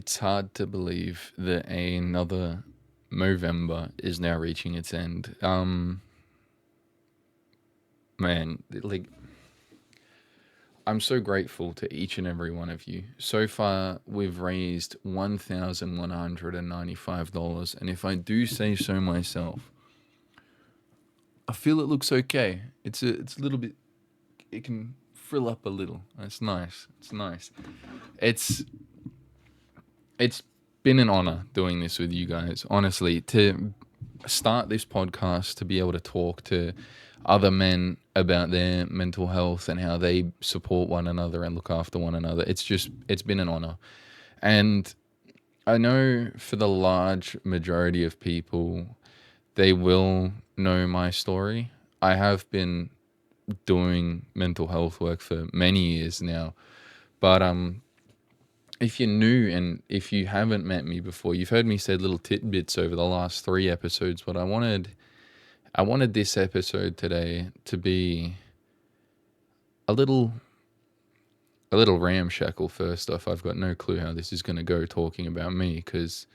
It's hard to believe that another Movember is now reaching its end. Man, like I'm so grateful to each and every one of you. So far, we've raised $1,195, and if I do say so myself, I feel it looks okay. It's a little bit. It can frill up a little. It's nice. It's nice. It's it's been an honor doing this with you guys. Honestly, to start this podcast, to be able to talk to other men about their mental health and how they support one another and look after one another. It's been an honor. And I know for the large majority of people, they will know my story. I have been doing mental health work for many years now, but if you're new and if you haven't met me before, you've heard me say little tidbits over the last 3 episodes, but I wanted this episode today to be a little a little ramshackle. First off, I've got no clue how this is going to go talking about me, because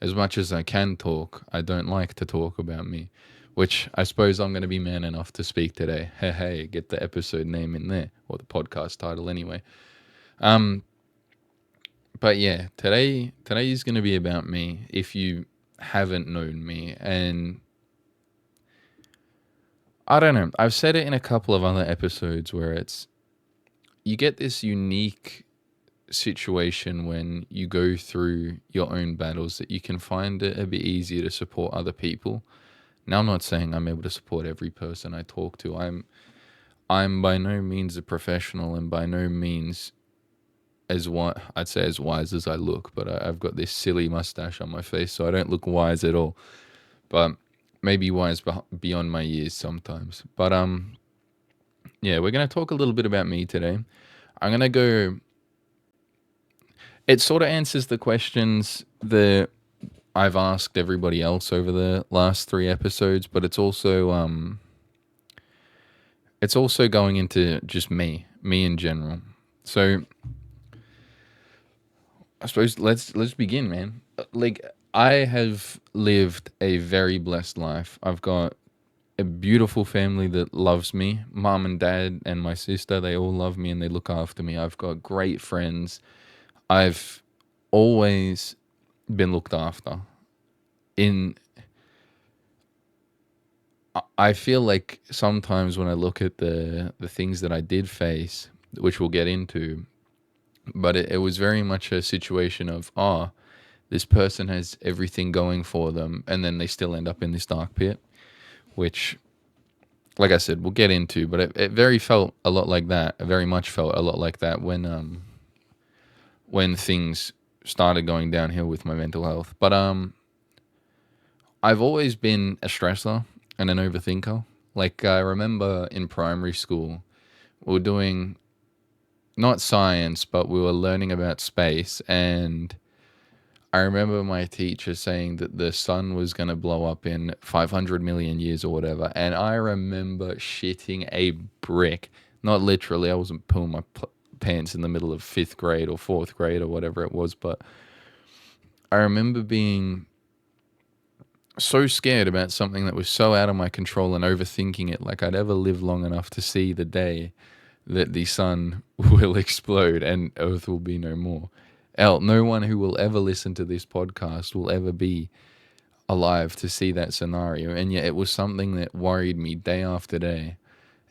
as much as I can talk, I don't like to talk about me, which I suppose I'm going to be man enough to speak today. Hey, get the episode name in there, or the podcast title anyway. Um, but yeah, today is going to be about me if you haven't known me. And I don't know, I've said it in a couple of other episodes where it's you get this unique situation when you go through your own battles that you can find it a bit easier to support other people. Now, I'm not saying I'm able to support every person I talk to. I'm by no means a professional, and by no means as what I'd say as wise as I look. But I've got this silly mustache on my face, so I don't look wise at all. But maybe wise beyond my years sometimes. But yeah, we're gonna talk a little bit about me today. I'm gonna go. It sort of answers the questions that I've asked everybody else over the last 3 episodes, but it's also going into just me in general. So I suppose let's begin, man. Like, I have lived a very blessed life. I've got a beautiful family that loves me. Mom and dad and my sister, they all love me and they look after me. I've got great friends. I've always been looked after. In I feel like sometimes when I look at the things that I did face, which we'll get into, but it was very much a situation of, this person has everything going for them, and then they still end up in this dark pit, which, like I said, we'll get into, but it very felt a lot like that. It very much felt a lot like that when things started going downhill with my mental health. But I've always been a stressor and an overthinker. Like, I remember in primary school, we were doing not science, but we were learning about space. And I remember my teacher saying that the sun was going to blow up in 500 million years or whatever. And I remember shitting a brick. Not literally, I wasn't pulling my pants in the middle of 5th grade or 4th grade or whatever it was, but I remember being so scared about something that was so out of my control and overthinking it, like I'd ever live long enough to see the day that the sun will explode and Earth will be no more. No one who will ever listen to this podcast will ever be alive to see that scenario. And yet it was something that worried me day after day,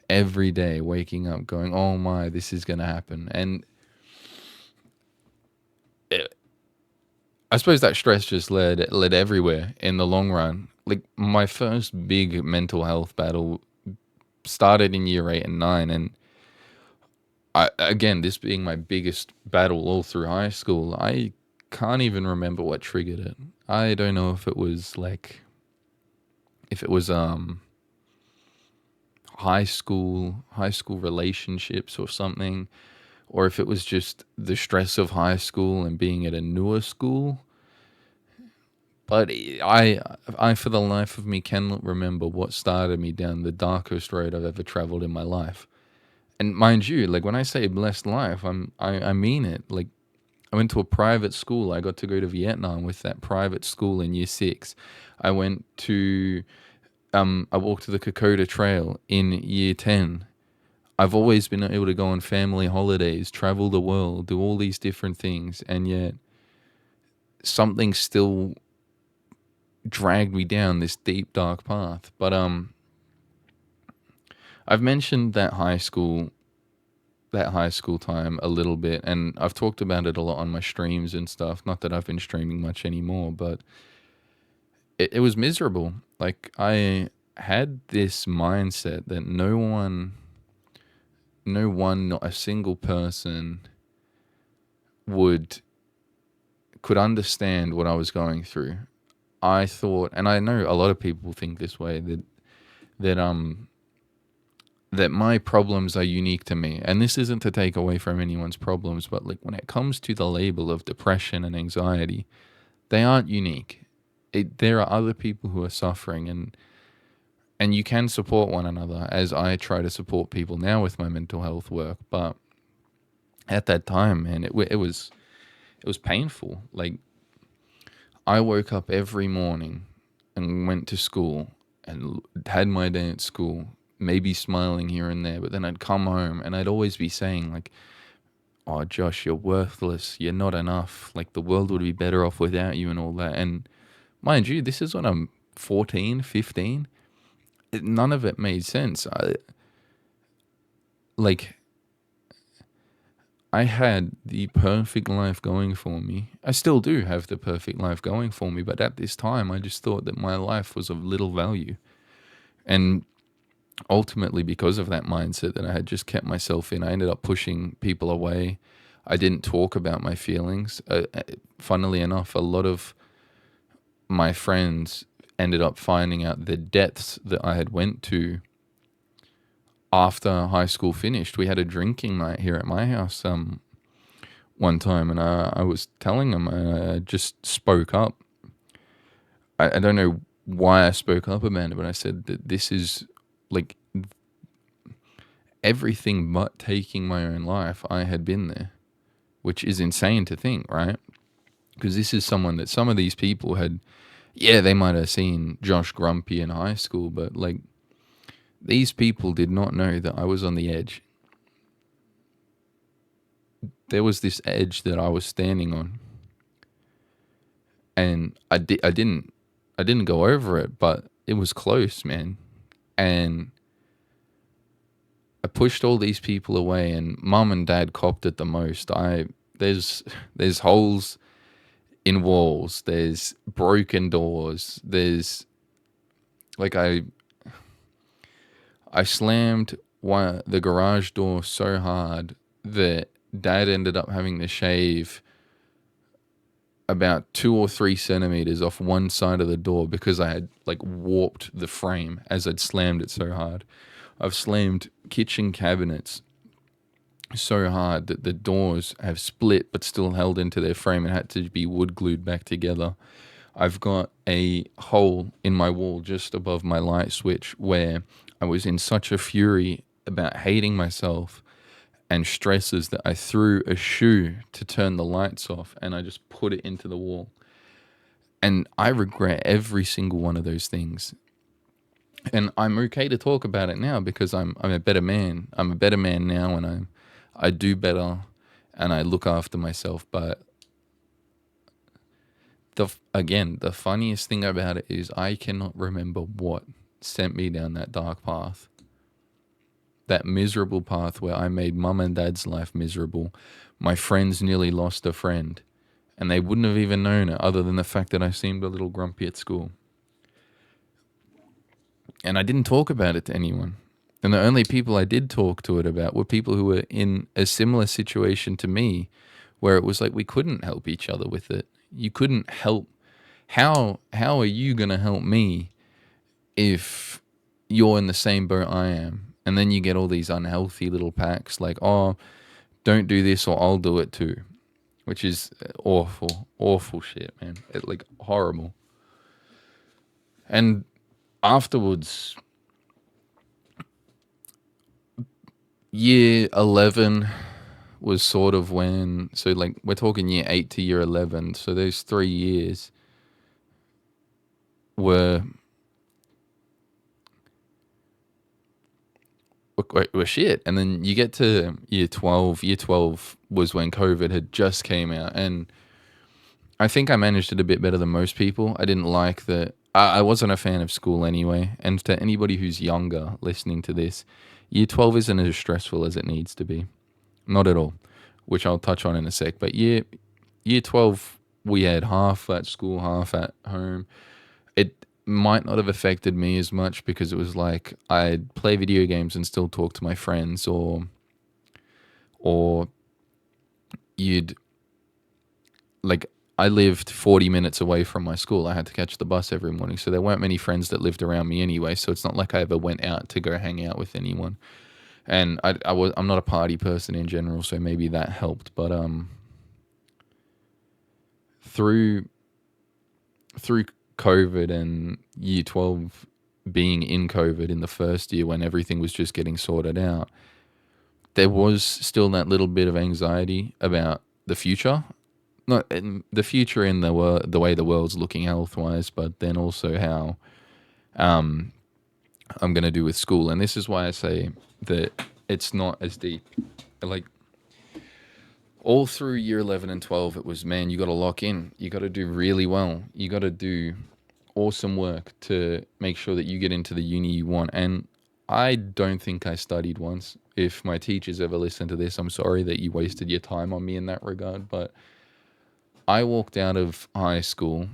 every day, waking up going, oh my, this is going to happen. And I suppose that stress just led everywhere in the long run. Like, my first big mental health battle started in year 8 and 9, and again, this being my biggest battle all through high school, I can't even remember what triggered it. I don't know if it was high school relationships or something, or if it was just the stress of high school and being at a newer school. But I for the life of me cannot remember what started me down the darkest road I've ever traveled in my life. And mind you, like, when I say blessed life, I mean it. Like, I went to a private school. I got to go to Vietnam with that private school in year six. I went to I walked the Kokoda Trail in year 10. I've always been able to go on family holidays, travel the world, do all these different things, and yet something still dragged me down this deep dark path. But I've mentioned that high school time a little bit, and I've talked about it a lot on my streams and stuff. Not that I've been streaming much anymore, but it was miserable. Like, I had this mindset that not a single person could understand what I was going through. I thought, and I know a lot of people think this way, that that my problems are unique to me. And this isn't to take away from anyone's problems, but like, when it comes to the label of depression and anxiety, they aren't unique. There are other people who are suffering, and you can support one another, as I try to support people now with my mental health work. But at that time, man, it was painful. Like, I woke up every morning and went to school and had my day at school, maybe smiling here and there, but then I'd come home and I'd always be saying, like, oh, Josh, you're worthless. You're not enough. Like, the world would be better off without you and all that. And mind you, this is when I'm 14, 15. None of it made sense. I had the perfect life going for me. I still do have the perfect life going for me, but at this time, I just thought that my life was of little value. And ultimately, because of that mindset that I had just kept myself in, I ended up pushing people away. I didn't talk about my feelings. Funnily enough, a lot of my friends ended up finding out the depths that I had went to after high school finished. We had a drinking night here at my house one time, and I was telling them, I just spoke up. I don't know why I spoke up about it, but I said that this is like everything but taking my own life. I had been there, which is insane to think, right? Because this is someone that some of these people had, yeah, they might have seen Josh Grumpy in high school, but like, these people did not know that I was on the edge. There was this edge that I was standing on, and I didn't go over it, but it was close, man. And I pushed all these people away, and mum and dad copped it the most. There's holes in walls, there's broken doors, there's like I slammed the garage door so hard that dad ended up having to shave about 2 or 3 centimeters off one side of the door because I had like warped the frame as I'd slammed it so hard. I've slammed kitchen cabinets so hard that the doors have split but still held into their frame and had to be wood glued back together. I've got a hole in my wall just above my light switch where I was in such a fury about hating myself and stresses that I threw a shoe to turn the lights off, and I just put it into the wall. And I regret every single one of those things. And I'm okay to talk about it now because I'm a better man. I'm a better man now, and I do better and I look after myself. But the funniest thing about it is I cannot remember what sent me down that dark path. That miserable path where I made mum and dad's life miserable. My friends nearly lost a friend, and they wouldn't have even known it other than the fact that I seemed a little grumpy at school. And I didn't talk about it to anyone. And the only people I did talk to it about were people who were in a similar situation to me, where it was like we couldn't help each other with it. You couldn't help. How are you going to help me if you're in the same boat I am? And then you get all these unhealthy little packs like, oh, don't do this or I'll do it too, which is awful shit, man. Like, horrible. And afterwards, year 11 was sort of when, so like we're talking year 8 to year 11. So those 3 years were were shit. And then you get to year 12. Year 12 was when COVID had just came out. And I think I managed it a bit better than most people. I didn't like that. I wasn't a fan of school anyway. And to anybody who's younger listening to this, year 12 isn't as stressful as it needs to be. Not at all, which I'll touch on in a sec. But year 12, we had half at school, half at home. It might not have affected me as much because it was like I'd play video games and still talk to my friends, or you'd like, I lived 40 minutes away from my school. I had to catch the bus every morning. So there weren't many friends that lived around me anyway. So it's not like I ever went out to go hang out with anyone. And I'm not a party person in general, so maybe that helped. But through COVID and year 12 being in COVID in the first year when everything was just getting sorted out, there was still that little bit of anxiety about the future. Not in the future in the way the world's looking health wise, but then also how I'm gonna do with school. And this is why I say that it's not as deep. Like all through year 11 and 12, it was, man, you got to lock in. You got to do really well. You got to do awesome work to make sure that you get into the uni you want. And I don't think I studied once. If my teachers ever listen to this, I'm sorry that you wasted your time on me in that regard, but I walked out of high school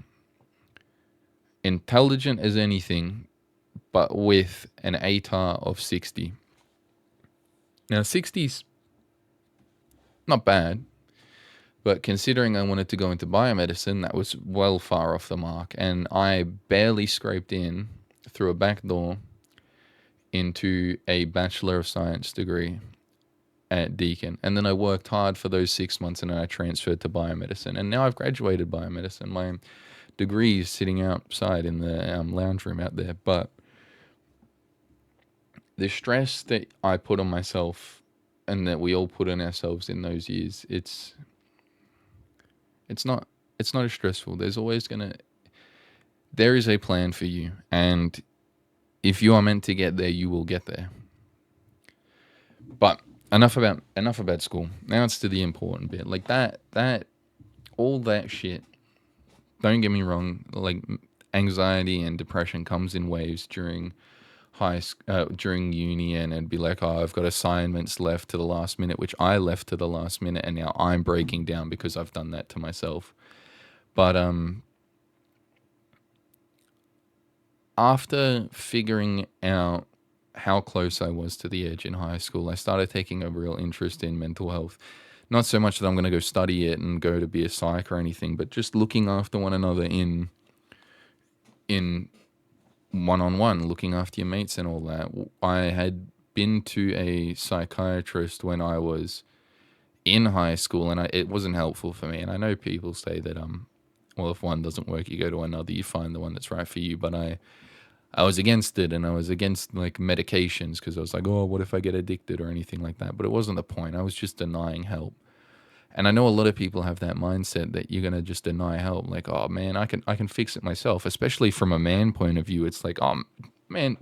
intelligent as anything, but with an ATAR of 60. Now, 60's not bad, but considering I wanted to go into biomedicine, that was well far off the mark. And I barely scraped in through a back door into a Bachelor of Science degree at Deakin. And then I worked hard for those 6 months and then I transferred to biomedicine. And now I've graduated biomedicine. My degree is sitting outside in the lounge room out there. But the stress that I put on myself and that we all put on ourselves in those years, it's not as stressful. There is a plan for you. And if you are meant to get there, you will get there. But enough about school. Now it's to the important bit. Like that all that shit. Don't get me wrong. Like anxiety and depression comes in waves during during uni, and it'd be like, oh, I've got assignments left to the last minute, which I left to the last minute, and now I'm breaking down because I've done that to myself. But after figuring out how close I was to the edge in high school, I started taking a real interest in mental health. Not so much that I'm going to go study it and go to be a psych or anything, but just looking after one another in one-on-one, looking after your mates and all that. I had been to a psychiatrist when I was in high school, and it wasn't helpful for me. And I know people say that, well, if one doesn't work, you go to another, you find the one that's right for you. But I was against it, and I was against like medications because I was like, oh, what if I get addicted or anything like that? But it wasn't the point. I was just denying help. And I know a lot of people have that mindset that you're gonna just deny help. Like, oh man, I can fix it myself. Especially from a man point of view, it's like, oh man,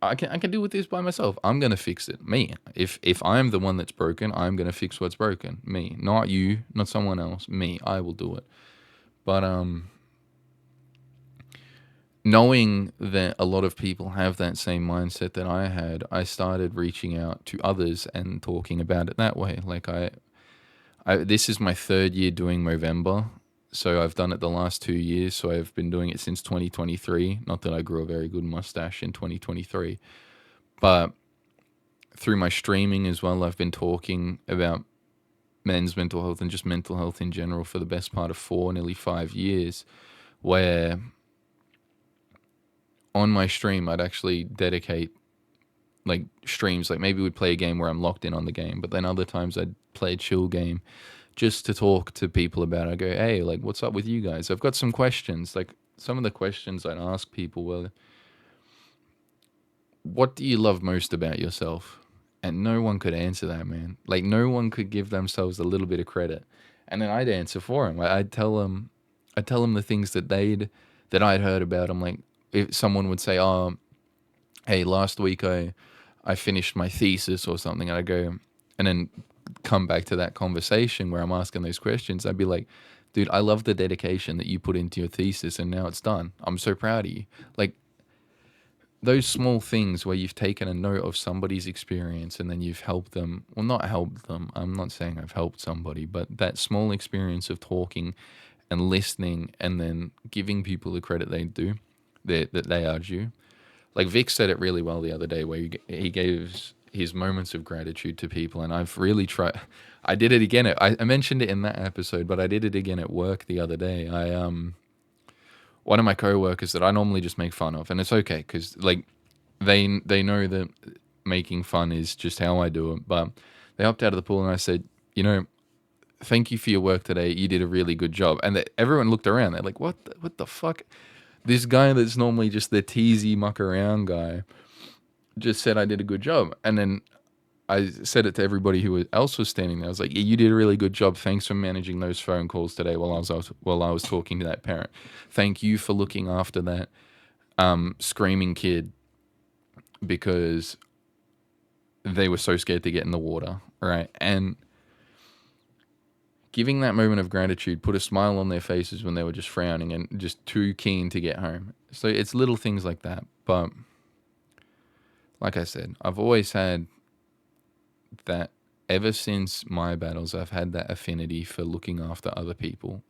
I can deal with this by myself. I'm gonna fix it. Me. If I'm the one that's broken, I'm gonna fix what's broken. Me, not you, not someone else. Me. I will do it. But knowing that a lot of people have that same mindset that I had, I started reaching out to others and talking about it that way. Like this is my third year doing Movember. So I've done it the last 2 years. So I've been doing it since 2023. Not that I grew a very good mustache in 2023, but through my streaming as well, I've been talking about men's mental health and just mental health in general for the best part of 4, nearly 5 years, where on my stream, I'd actually dedicate like streams. Like maybe we'd play a game where I'm locked in on the game, but then other times I'd play a chill game just to talk to people about it. I go, hey, like, what's up with you guys? I've got some questions. Like some of the questions I'd ask people were, what do you love most about yourself? And no one could answer that, man. Like, no one could give themselves a little bit of credit. And then I'd answer for them. I'd tell them the things that I'd heard about them. Like, if someone would say, "Oh, hey, last week I finished my thesis or something," and I go, and then come back to that conversation where I'm asking those questions, I'd be like, "Dude, I love the dedication that you put into your thesis, and now it's done. I'm so proud of you." Like, those small things where you've taken a note of somebody's experience and then you've helped them, well, not helped them, I'm not saying I've helped somebody, but that small experience of talking and listening and then giving people the credit they do, that they are due. Like Vic said it really well the other day, where he gave his moments of gratitude to people, and I've really tried. I did it again. I mentioned it in that episode, but I did it again at work the other day. One of my coworkers that I normally just make fun of, and it's okay because like they know that making fun is just how I do it. But they hopped out of the pool, and I said, thank you for your work today. You did a really good job. And everyone looked around. They're like, what the fuck? This guy that's normally just the teasy muck around guy just said I did a good job. And then I said it to everybody who else was standing there. I was like, yeah, you did a really good job. Thanks for managing those phone calls today while I was talking to that parent. Thank you for looking after that screaming kid because they were so scared to get in the water, right? And giving that moment of gratitude put a smile on their faces when they were just frowning and just too keen to get home. So it's little things like that. But like I said, I've always had that ever since my battles, I've had that affinity for looking after other people.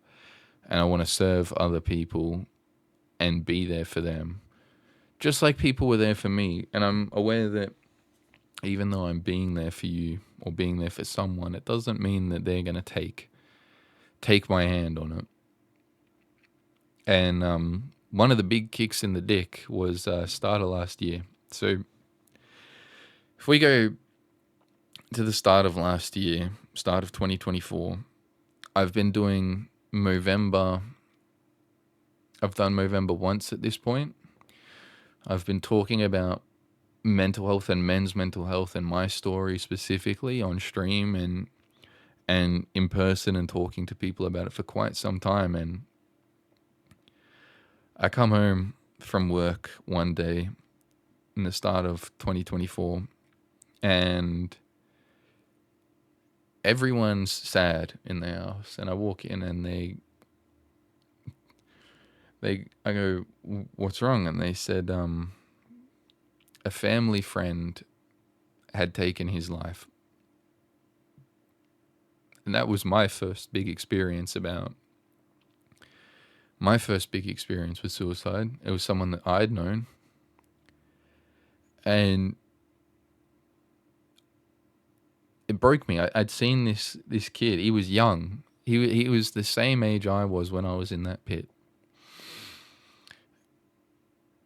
And I want to serve other people and be there for them. Just like people were there for me. And I'm aware that even though I'm being there for you or being there for someone, it doesn't mean that they're going to take my hand on it. And one of the big kicks in the dick was start of last year. So if we go to the start of last year, start of 2024, I've been doing Movember. I've done Movember once at this point. I've been talking about mental health and men's mental health and my story specifically on stream and in person and talking to people about it for quite some time. And I come home from work one day in the start of 2024 and everyone's sad in the house. And I walk in and I go, "What's wrong?" And they said, a family friend had taken his life. And that was my first big experience with suicide. It was someone that I'd known. And it broke me. I'd seen this kid. He was young. He was the same age I was when I was in that pit.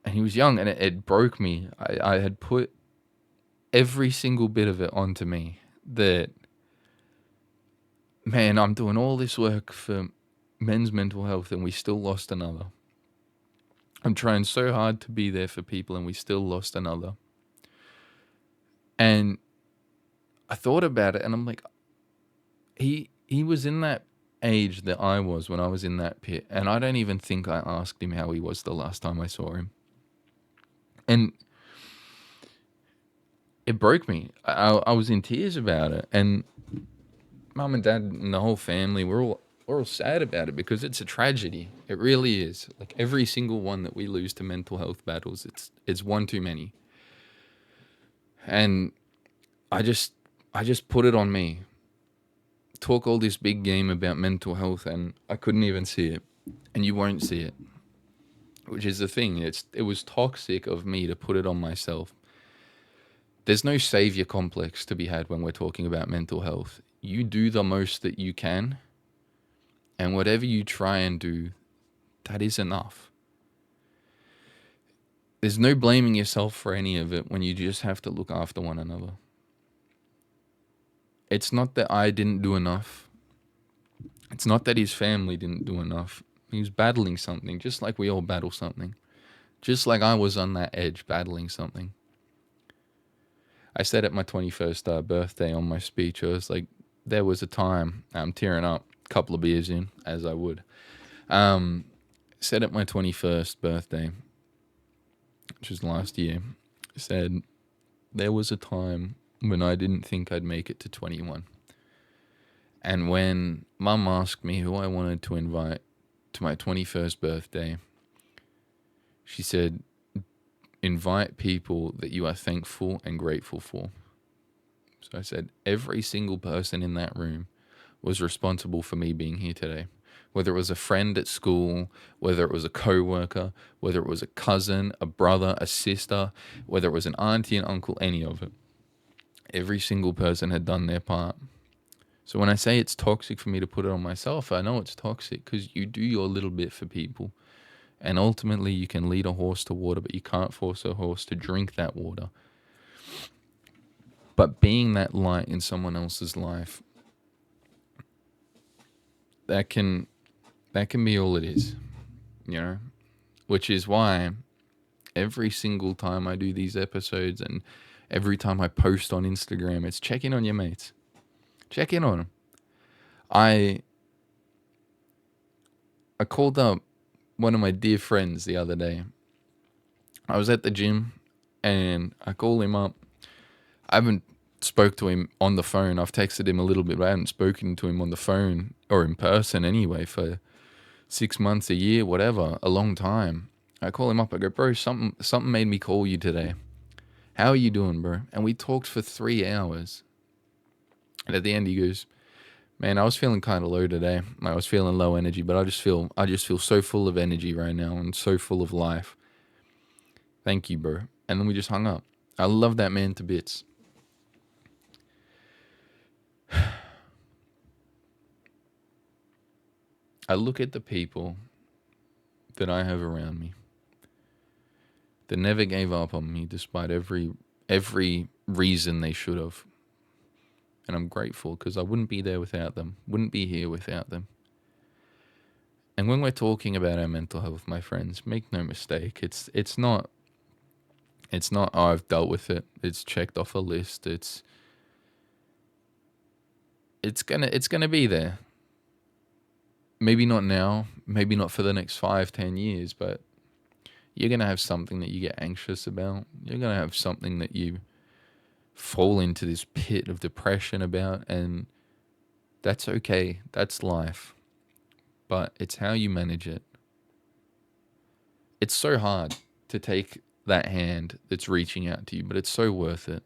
And he was young, and it broke me. I had put every single bit of it onto me that, man, I'm doing all this work for men's mental health and we still lost another. I'm trying so hard to be there for people and we still lost another. And I thought about it and I'm like, he was in that age that I was when I was in that pit. And I don't even think I asked him how he was the last time I saw him. And it broke me. I was in tears about it. And mum and dad and the whole family, we're all sad about it because it's a tragedy. It really is. Like every single one that we lose to mental health battles, it's one too many. And I just put it on me. Talk all this big game about mental health and I couldn't even see it. And you won't see it. Which is the thing. It was toxic of me to put it on myself. There's no savior complex to be had when we're talking about mental health. You do the most that you can. And whatever you try and do, that is enough. There's no blaming yourself for any of it when you just have to look after one another. It's not that I didn't do enough. It's not that his family didn't do enough. He was battling something, just like we all battle something. Just like I was on that edge battling something. I said at my 21st birthday on my speech, I was like, there was a time, I'm tearing up, a couple of beers in, as I would. Um, Said at my 21st birthday, which was last year, said, there was a time when I didn't think I'd make it to 21. And when Mum asked me who I wanted to invite to my 21st birthday, she said, invite people that you are thankful and grateful for. So I said, every single person in that room was responsible for me being here today. Whether it was a friend at school, whether it was a coworker, whether it was a cousin, a brother, a sister, whether it was an auntie, an uncle, any of it. Every single person had done their part. So when I say it's toxic for me to put it on myself, I know it's toxic because you do your little bit for people. And ultimately, you can lead a horse to water, but you can't force a horse to drink that water. But being that light in someone else's life, that can be all it is, you know? Which is why every single time I do these episodes and every time I post on Instagram, it's check in on your mates. Check in on them. I called up one of my dear friends the other day. I was at the gym and I called him up. I haven't spoke to him on the phone. I've texted him a little bit, but I haven't spoken to him on the phone or in person anyway for 6 months, a year, whatever, a long time. I call him up. I go, bro, something made me call you today. How are you doing, bro? And we talked for 3 hours. And at the end, he goes, man, I was feeling kind of low today. I was feeling low energy, but I just feel so full of energy right now and so full of life. Thank you, bro. And then we just hung up. I love that man to bits. I look at the people that I have around me that never gave up on me despite every reason they should have. And I'm grateful because I wouldn't be there without them, wouldn't be here without them. And when we're talking about our mental health, my friends, make no mistake, it's not oh, I've dealt with it, it's checked off a list, it's gonna be there. Maybe not now, maybe not for the next 5-10 years, but you're going to have something that you get anxious about. You're going to have something that you fall into this pit of depression about, and that's okay. That's life. But it's how you manage it. It's so hard to take that hand that's reaching out to you, but it's so worth it.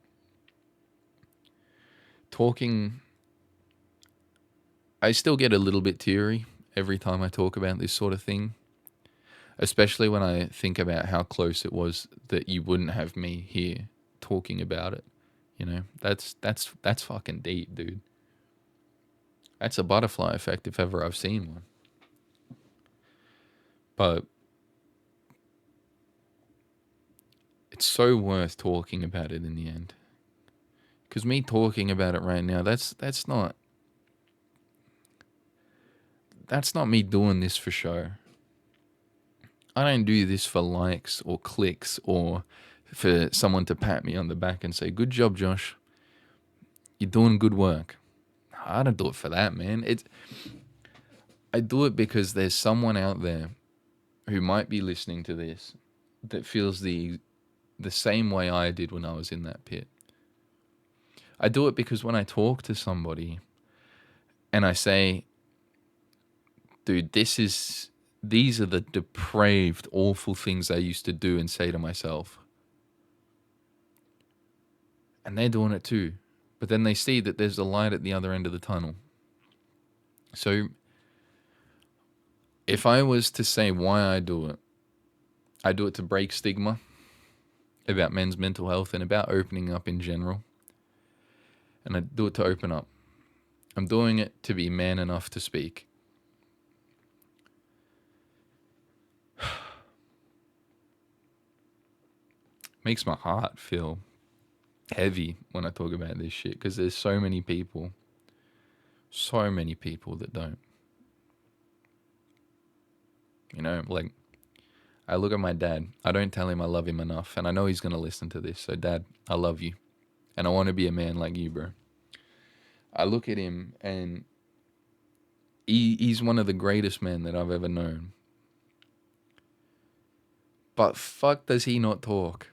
Talking, I still get a little bit teary every time I talk about this sort of thing, especially when I think about how close it was that you wouldn't have me here talking about it. You know, that's fucking deep, dude. That's a butterfly effect if ever I've seen one. But it's so worth talking about it in the end. Because me talking about it right now, that's not me doing this for show. I don't do this for likes or clicks or for someone to pat me on the back and say, good job, Josh. You're doing good work. I don't do it for that, man. I do it because there's someone out there who might be listening to this that feels the same way I did when I was in that pit. I do it because when I talk to somebody and I say, dude, these are the depraved, awful things I used to do and say to myself. And they're doing it too. But then they see that there's a light at the other end of the tunnel. So if I was to say why I do it to break stigma about men's mental health and about opening up in general. And I do it to open up. I'm doing it to be man enough to speak. Makes my heart feel heavy when I talk about this shit because there's so many people that don't. You know, like, I look at my dad. I don't tell him I love him enough, and I know he's going to listen to this. So, Dad, I love you. And I want to be a man like you, bro. I look at him and he's one of the greatest men that I've ever known. But fuck does he not talk?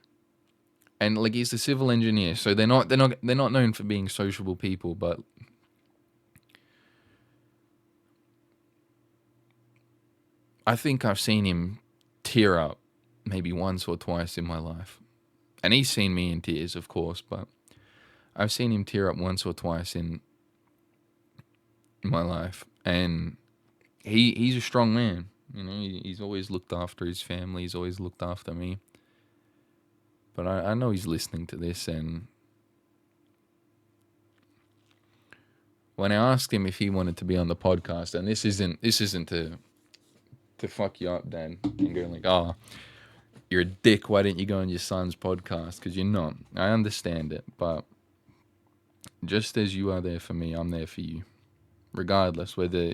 And like he's a civil engineer, so they're not known for being sociable people, but I think I've seen him tear up maybe once or twice in my life. And he's seen me in tears, of course, but I've seen him tear up once or twice in my life. And he's a strong man. You know, he's always looked after his family. He's always looked after me. But I know he's listening to this, and when I asked him if he wanted to be on the podcast, and this isn't to fuck you up, Dad, and go like, oh, you're a dick. Why didn't you go on your son's podcast? Because you're not. I understand it, but just as you are there for me, I'm there for you, regardless whether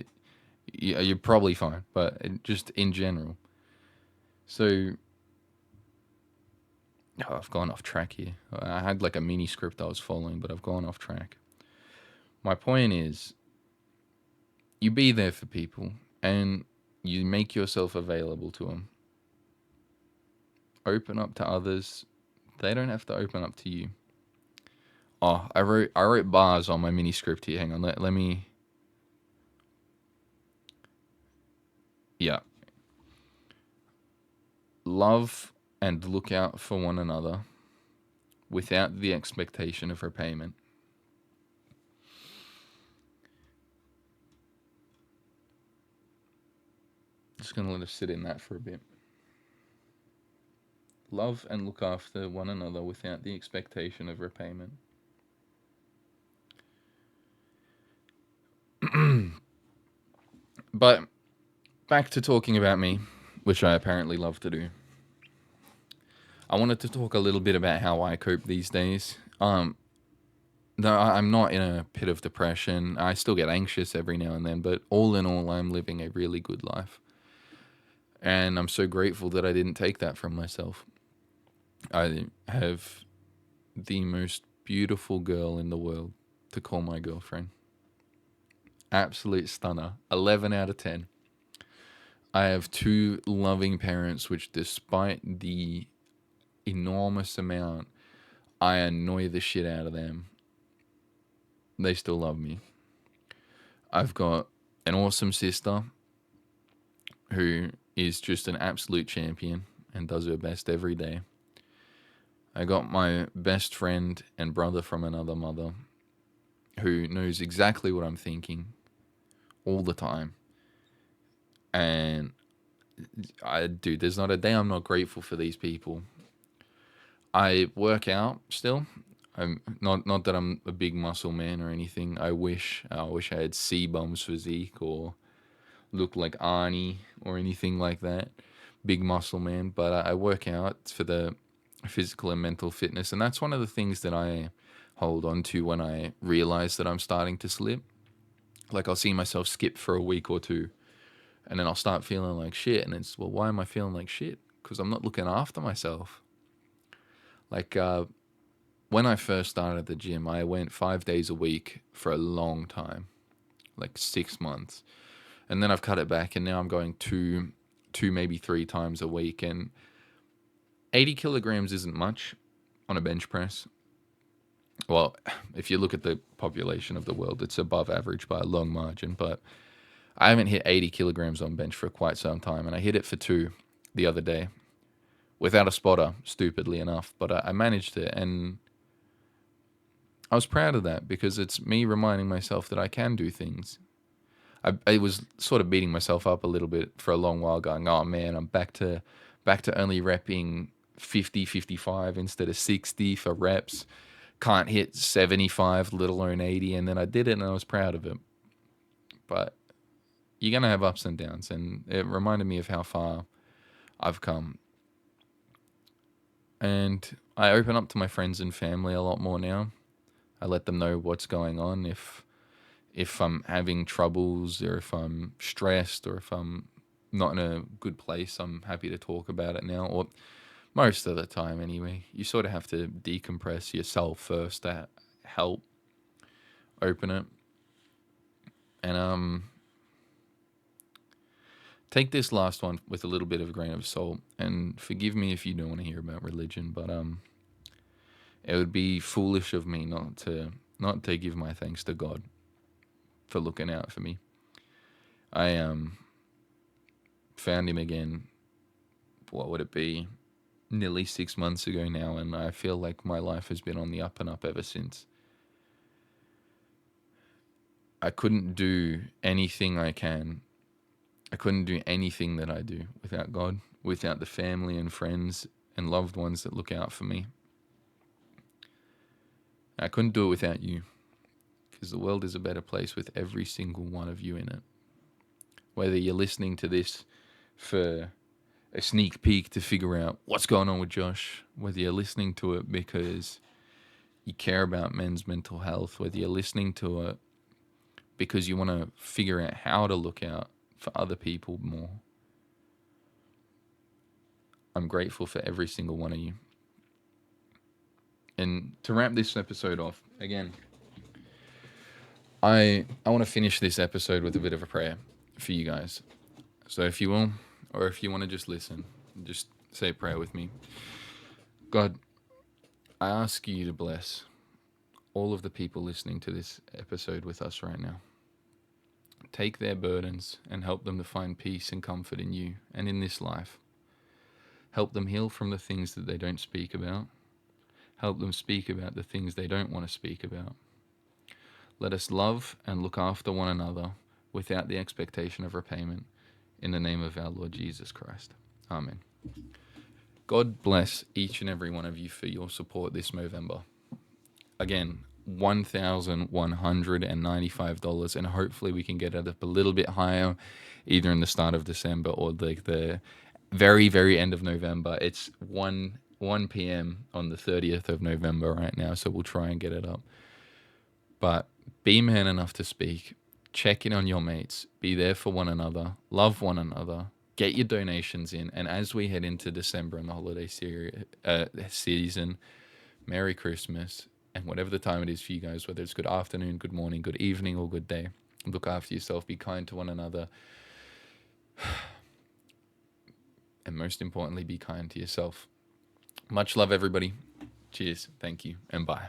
you're probably fine, but just in general. So I've gone off track here. I had like a mini script I was following, but I've gone off track. My point is, you be there for people and you make yourself available to them. Open up to others. They don't have to open up to you. Oh, I wrote bars on my mini script here. Hang on, let me. Yeah. Love and look out for one another without the expectation of repayment. Just gonna let us sit in that for a bit. Love and look after one another without the expectation of repayment. But back to talking about me, which I apparently love to do. I wanted to talk a little bit about how I cope these days. No, I'm not in a pit of depression. I still get anxious every now and then, but all in all, I'm living a really good life. And I'm so grateful that I didn't take that from myself. I have the most beautiful girl in the world to call my girlfriend. Absolute stunner. 11 out of 10. I have two loving parents, which despite the enormous amount I annoy the shit out of them, they still love me. I've got an awesome sister who is just an absolute champion and does her best every day. I got my best friend and brother from another mother who knows exactly what I'm thinking all the time. And dude, there's not a day I'm not grateful for these people. I work out still. I'm not that I'm a big muscle man or anything. I wish I had C-Bum's physique or look like Arnie or anything like that. Big muscle man, but I work out for the physical and mental fitness, and that's one of the things that I hold on to when I realize that I'm starting to slip. Like I'll see myself skip for a week or two, and then I'll start feeling like shit, and it's, well, why am I feeling like shit? Because I'm not looking after myself. Like when I first started at the gym, I went 5 days a week for a long time, like 6 months. And then I've cut it back, and now I'm going two, maybe 3 times a week. And 80 kilograms isn't much on a bench press. Well, if you look at the population of the world, it's above average by a long margin. But I haven't hit 80 kilograms on bench for quite some time, and I hit it for 2 the other day without a spotter, stupidly enough. But I managed it, and I was proud of that because it's me reminding myself that I can do things. I was sort of beating myself up a little bit for a long while, going, oh man, I'm back to only repping 50, 55 instead of 60 for reps. Can't hit 75, let alone 80. And then I did it, and I was proud of it. But you're going to have ups and downs, and it reminded me of how far I've come. And I open up to my friends and family a lot more now. I let them know what's going on. If I'm having troubles, or if I'm stressed, or if I'm not in a good place, I'm happy to talk about it now. Or most of the time anyway. You sort of have to decompress yourself first to help open it. And take this last one with a little bit of a grain of salt, and forgive me if you don't want to hear about religion, but it would be foolish of me not to give my thanks to God for looking out for me. I found him again, what would it be, nearly 6 months ago now, and I feel like my life has been on the up and up ever since. I couldn't do anything I couldn't do anything that I do without God, without the family and friends and loved ones that look out for me. I couldn't do it without you, because the world is a better place with every single one of you in it. Whether you're listening to this for a sneak peek to figure out what's going on with Josh, whether you're listening to it because you care about men's mental health, whether you're listening to it because you want to figure out how to look out for other people more. I'm grateful for every single one of you. And to wrap this episode off, again, I want to finish this episode with a bit of a prayer for you guys. So if you will, or if you want to just listen, just say a prayer with me. God, I ask you to bless all of the people listening to this episode with us right now. Take their burdens and help them to find peace and comfort in you and in this life. Help them heal from the things that they don't speak about. Help them speak about the things they don't want to speak about. Let us love and look after one another without the expectation of repayment. In the name of our Lord Jesus Christ. Amen. God bless each and every one of you for your support this November. Again, $1,195, and hopefully we can get it up a little bit higher, either in the start of December or like the very, very end of November. It's 1 p.m. on the 30th of November right now, so we'll try and get it up. But be man enough to speak. Check in on your mates. Be there for one another. Love one another. Get your donations in. And as we head into December and the holiday season, Merry Christmas. And whatever the time it is for you guys, whether it's good afternoon, good morning, good evening, or good day, look after yourself. Be kind to one another. And most importantly, be kind to yourself. Much love, everybody. Cheers. Thank you. And bye.